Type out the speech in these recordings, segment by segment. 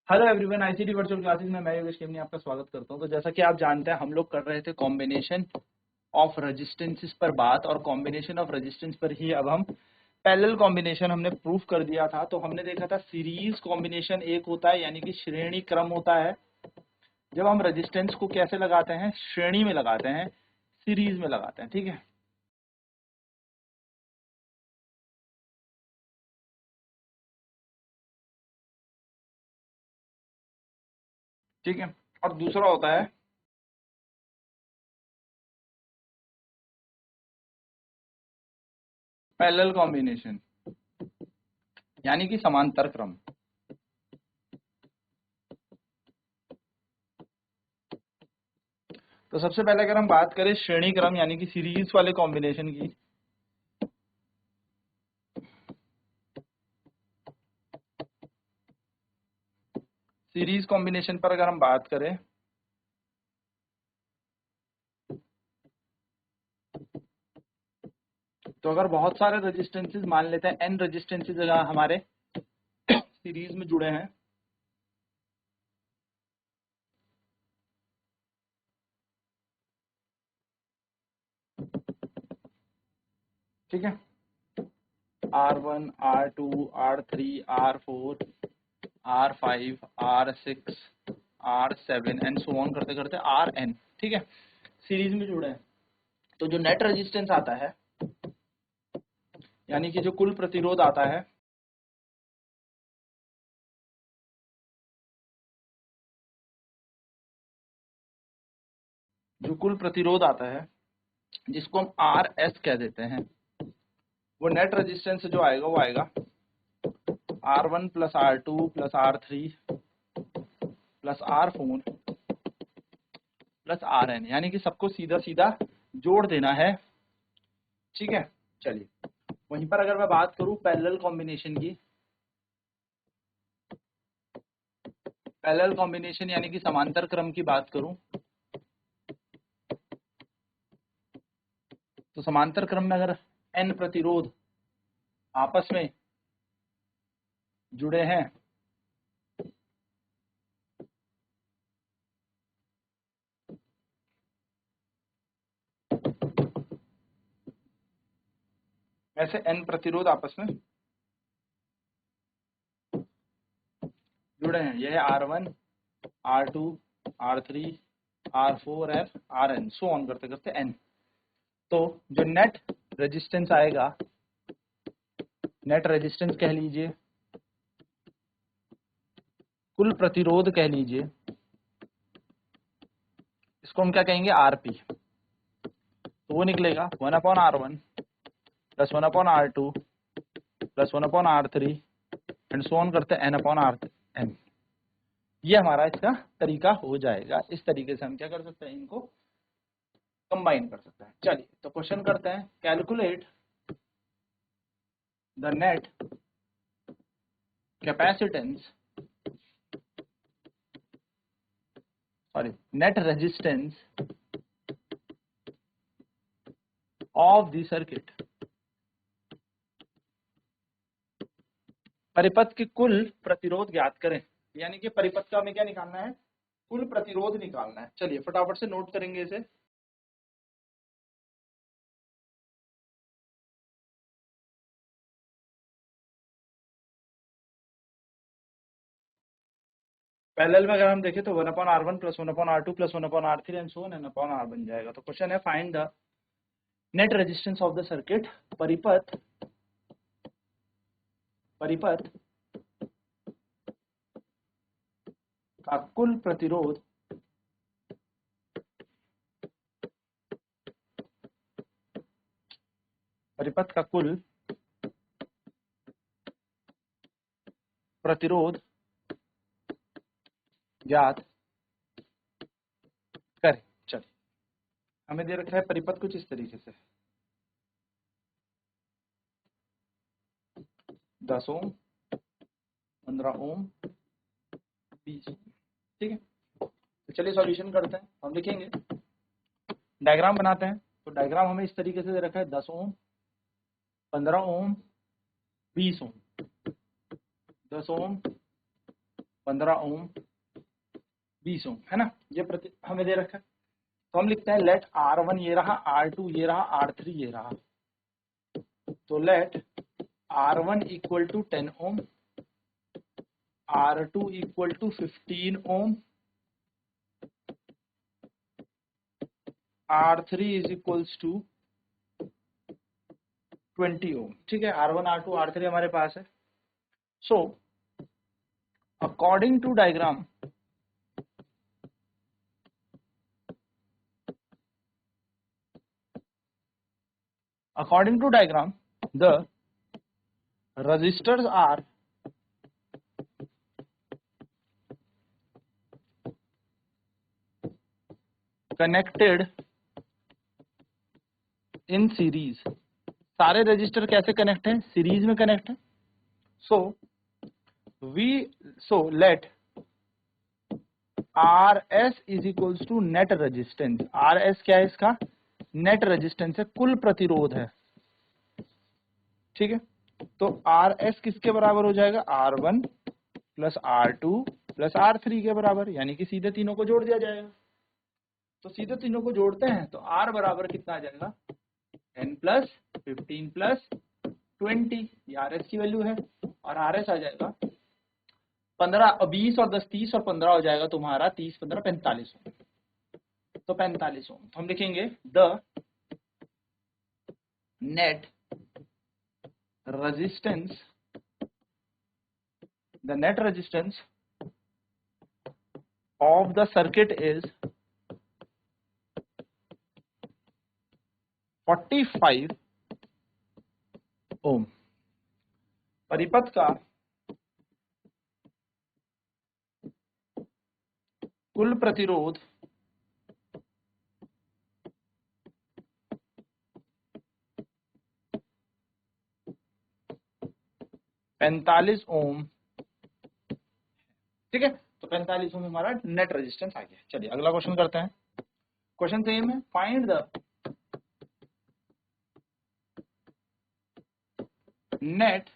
Hello everyone, ICT virtual classes में मैं योगेश केमनी आपका स्वागत करता हूं। तो जैसा कि आप जानते हैं, हम लोग कर रहे थे कॉम्बिनेशन ऑफ रेजिस्टेंसेस पर बात, और कॉम्बिनेशन ऑफ रेजिस्टेंस पर ही अब हम पैरेलल कॉम्बिनेशन हमने प्रूफ कर दिया था। तो हमने देखा था सीरीज कॉम्बिनेशन एक होता है, यानी कि श्रेणी क्रम होता है। जब हम रेजिस्टेंस को कैसे लगाते हैं, श्रेणी में लगाते हैं, सीरीज में लगाते हैं। ठीक है, ठीक है। और दूसरा होता है पैरेलल कॉम्बिनेशन, यानी कि समांतर क्रम। तो सबसे पहले अगर हम बात करें श्रेणी क्रम यानी कि सीरीज वाले कॉम्बिनेशन की, सीरीज कॉम्बिनेशन पर अगर हम बात करें तो अगर बहुत सारे रेजिस्टेंसेस मान लेते हैं, एन रेजिस्टेंसेस अगर हमारे सीरीज में जुड़े हैं, ठीक है, R1, R2, R3, R4, R5, R6, R7 and so on करते करते Rn, ठीक है, सीरीज में जुड़े हैं। तो जो नेट रेजिस्टेंस आता है, यानी कि जो कुल प्रतिरोध आता है, जो कुल प्रतिरोध आता है जिसको हम RS कह देते हैं, वो नेट रेजिस्टेंस जो आएगा वो आएगा R1 plus R2 plus R3 plus R4 plus Rn, यानी कि सबको सीधा सीधा जोड़ देना है। ठीक है, चलिए वहीं पर अगर मैं बात करूं पैरेलल कॉम्बिनेशन की, पैरेलल कॉम्बिनेशन यानी कि समांतर क्रम की बात करूं, तो समांतर क्रम में अगर n प्रतिरोध आपस में जुड़े हैं, ऐसे n प्रतिरोध आपस में जुड़े हैं, यह है R1, R2, R3, R4 और Rn, सो ऑन करते करते n। तो जो नेट रेजिस्टेंस आएगा, नेट रेजिस्टेंस कह लीजिए, कुल प्रतिरोध कह लीजिए, इसको हम क्या कहेंगे, Rp। तो वो निकलेगा 1/R1 plus 1/R2 plus 1/R3 and so on करते n/Rn। ये हमारा इसका तरीका हो जाएगा। इस तरीके से हम क्या कर सकते हैं, इनको कंबाइन कर सकते हैं। चलिए तो क्वेश्चन करते हैं, calculate the net capacitance, sorry net resistance of the circuit. परिपथ की कुल प्रतिरोध ज्ञात करें, यानी कि परिपथ का हमें क्या निकालना है, कुल प्रतिरोध निकालना है। चलिए फटाफट से नोट करेंगे इसे। पैरेलल में अगर हम देखें तो 1/R1 plus 1/R2 plus 1/R3 and so on n/R बन जाएगा। तो क्वेश्चन है, find the net resistance of the circuit. परिपथ, परिपथ का कुल प्रतिरोध परिपथ का कुल प्रतिरोध ज्ञात करें। चलिए हमें दे रखा है परिपथ कुछ इस तरीके से, 10 ओम, 15 ओम, 20 ओम। ठीक है, तो चलिए सॉल्यूशन करते हैं। हम लिखेंगे, डायग्राम बनाते हैं। तो डायग्राम हमें इस तरीके से दे रखा है, 10 ओम, 15 ओम, 20 ओम, 10 ओम, 15 ओम, 20 ओम, है ना, ये प्रति हमें दे रखा है। तो हम लिखते हैं लेट R1 ये रहा, R2 ये रहा, R3 ये रहा। तो let R1 equal to 10 ohm, R2 equal to 15 ohm, R3 is equals to 20 ohm. ठीक है, R1 R2 R3 हमारे पास है। So according to diagram, the resistors are connected in series। सारे रजिस्टर कैसे कनेक्ट हैं? सीरीज में कनेक्ट है। So let RS is equals to net resistance. RS क्या है? इसका नेट रेजिस्टेंस है, कुल प्रतिरोध है। ठीक है, तो RS किसके बराबर हो जाएगा? R1 plus R2 plus R3 के बराबर, यानी कि सीधे तीनों को जोड़ दिया जाएगा। तो सीधे तीनों को जोड़ते हैं तो R बराबर कितना आ जाएगा? 10 प्लस 15 प्लस 20, ये RS की वैल्यू है। और RS आ जाएगा 15, 20 और 10 30 और 15 हो जाएगा तुम्हारा 30 15 45 ओम। तो 45 ओम हम लिखेंगे the net resistance of the circuit is 45 ओम। परिपथ का कुल प्रतिरोध 45 ओम। ठीक है, तो 45 ओम हमारा नेट रेजिस्टेंस आ गया। चलिए अगला क्वेश्चन करते हैं। क्वेश्चन सेम है, find the net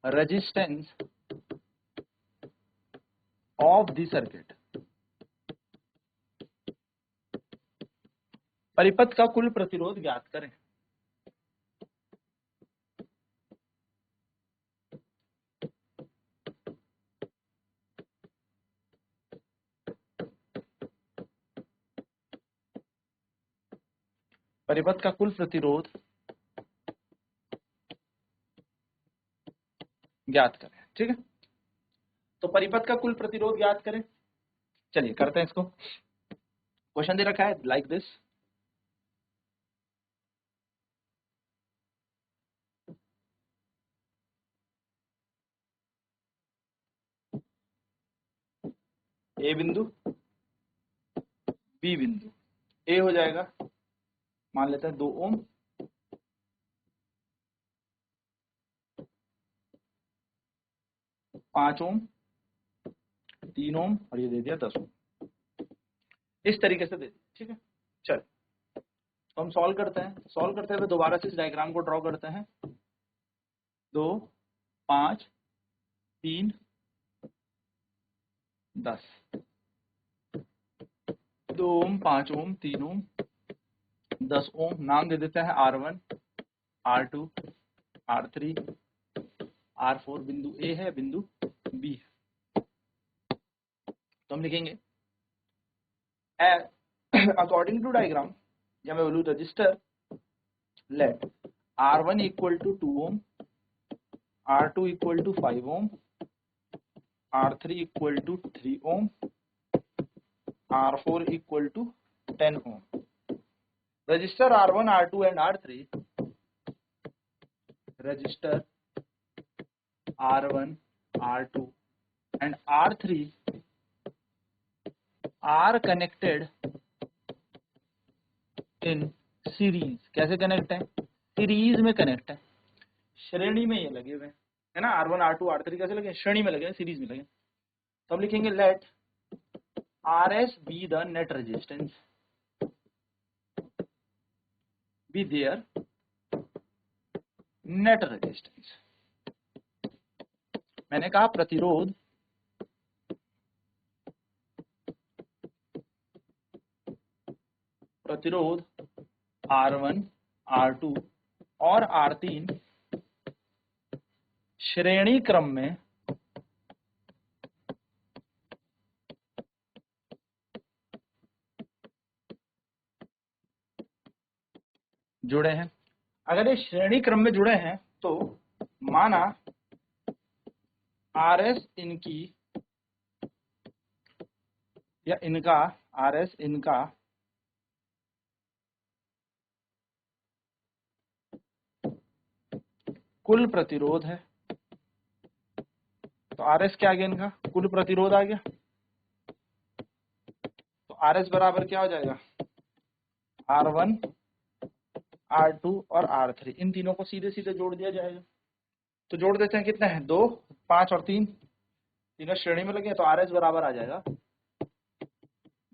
resistance of the circuit. परिपथ का कुल प्रतिरोध ज्ञात करें। परिपथ का कुल प्रतिरोध ज्ञात करें। ठीक है, तो परिपथ का कुल प्रतिरोध ज्ञात करें। चलिए करते हैं इसको। क्वेश्चन दे रखा है लाइक दिस, ए बिंदु, बी बिंदु। ए हो जाएगा, मान लेते हैं 2 ओम, 5 ओम, 3 ओम और ये दे दिया 10 ओम। इस तरीके से दे दिया। ठीक है, चल तो हम सॉल्व करते हैं। सॉल्व करते हुए दोबारा से इस डायग्राम को ड्रॉ करते हैं। 2 5 3 10, 2 ओम, 5 ओम, 3 ओम, 10 ओम। नाम दे देते हैं R1 R2 R3 R4। बिंदु ए है, बिंदु बी है। तो हम लिखेंगे अकॉर्डिंग टू डायग्राम, या मैं बोलूँ resistor, let R1 equal to 2 ohm, R2 equal to 5 ohm, R3 equal to 3 ohm, R4 equal to 10 ohm. Resistor R1 R2 and R3, resistor R1 R2 and R3 are connected in series। कैसे connect है? Series में connect है, श्रेणी में ये लगे हुए है ना। R1 R2 R3 कैसे लगे? श्रेणी में लगे, सीरीज में लगे। तो हम लिखेंगे late RS be the net resistance, be their net resistance। मैंने कहा प्रतिरोध प्रतिरोध R1, R2 और R3 श्रेणी क्रम में जुड़े हैं। अगर ये श्रेणी क्रम में जुड़े हैं तो माना RS इनकी या इनका RS इनका कुल प्रतिरोध है। तो RS क्या आ गया, इनका कुल प्रतिरोध आ गया। तो RS बराबर क्या हो जाएगा, R1, R2 और R3, इन तीनों को सीधे सीधे जोड़ दिया जाएगा। तो जोड़ देते हैं, कितने हैं, 2, 5 और 3, तीनों श्रेणी में लगे। तो RS बराबर आ जाएगा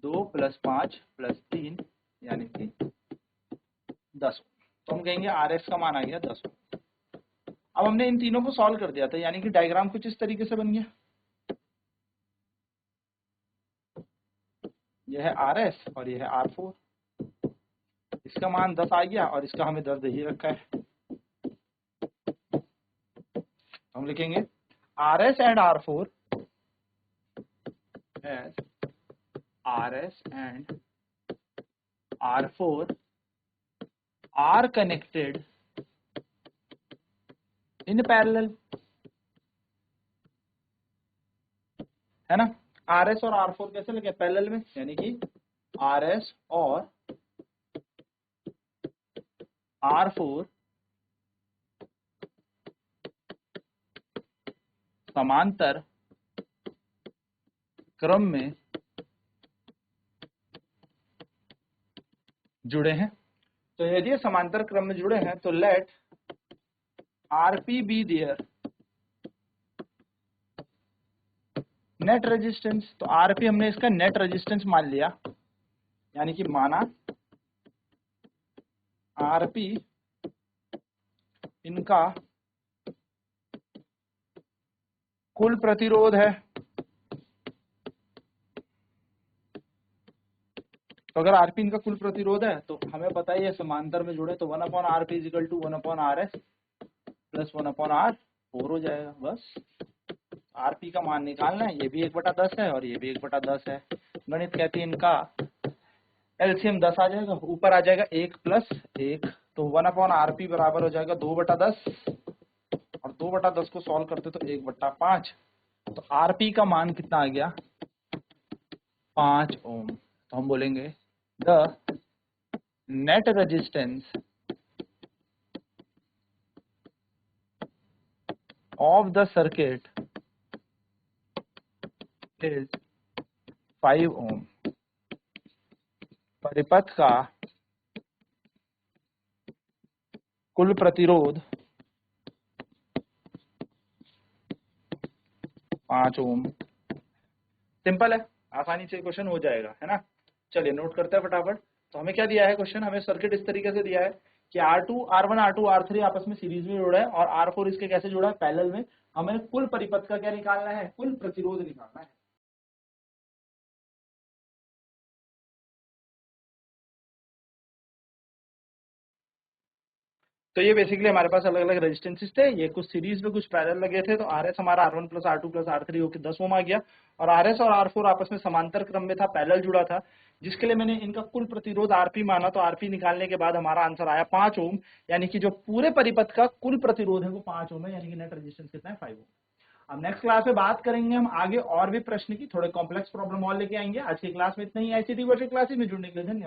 2 + 5 + 3 यानी कि 10। तो हम कहेंगे RS का मान आ गया 10। अब हमने इन तीनों को सॉल्व कर दिया था, यानी कि डायग्राम कुछ इस तरीके से बन गया। यह है RS और यह है R4। इसका मान 10 आ गया और इसका हमें 10 दे ही रखा है। हम लिखेंगे RS and R4 as RS and R4 are connected in parallel, है ना। RS और R4 कैसे लगे, पैरेलल में, यानी कि RS और R4 समांतर क्रम में जुड़े हैं। तो यदि ये समांतर क्रम में जुड़े हैं तो let RP be their net resistance. तो RP हमने इसका नेट रेजिस्टेंस मान लिया, यानी कि माना RP इनका कुल प्रतिरोध है। तो अगर RP इनका कुल प्रतिरोध है तो हमें पता है ये समांतर में जुड़े, तो 1/RP = 1/RS + 1/R4 हो जाएगा। बस RP का मान निकालना है, ये भी 1/10 है और ये भी 1/10 है। गणित कहती है इनका एलसीएम 10 आ जाएगा, ऊपर आ जाएगा 1 + 1, तो 1/RP बराबर हो जाएगा 2/10 और 2/10 को सॉल्व करते तो 1/5। तो RP का मान कितना आ गया, 5 ओम। तो हम बोलेंगे the net resistance of the circuit is 5 ओम। परिपथ का कुल प्रतिरोध 5 ओम। सिंपल है, आसानी से क्वेश्चन हो जाएगा, है ना। चलिए नोट करते हैं फटाफट। तो हमें क्या दिया है क्वेश्चन, हमें सर्किट इस तरीके से दिया है कि R1, R2, R3 आपस में सीरीज में जुड़ा है और R4 इसके कैसे जुड़ा है, पैरेलल में। हमें कुल परिपथ का क्या निकालना है, कुल प्रतिरोध निकालना है। तो ये बेसिकली हमारे पास अलग अलग रेजिस्टेंसेस थे, ये कुछ सीरीज में कुछ पैरेलल लगे थे। तो RS हमारा R1 + R2 + R3 होकर 10 ओम आ गया और RS और R4 आपस में समांतर क्रम में था, पैरेलल जुड़ा था, जिसके लिए मैंने इनका कुल प्रतिरोध RP माना। तो RP निकालने के बाद हमारा आंसर आया 5 ओम, यानी कि जो पूरे परिपथ का कुल प्रतिरोध है वो 5 ओम है, यानी कि नेट रेजिस्टेंस कितना है, 5 ओम। अब नेक्स्ट क्लास में बात करेंगे हम आगे और भी प्रश्न की, थोड़े कॉम्प्लेक्स प्रॉब्लम और लेके आएंगे। आज की क्लास में इतना ही। ICT वर्सेस क्लासेस में जुड़ने के लिए धन्यवाद।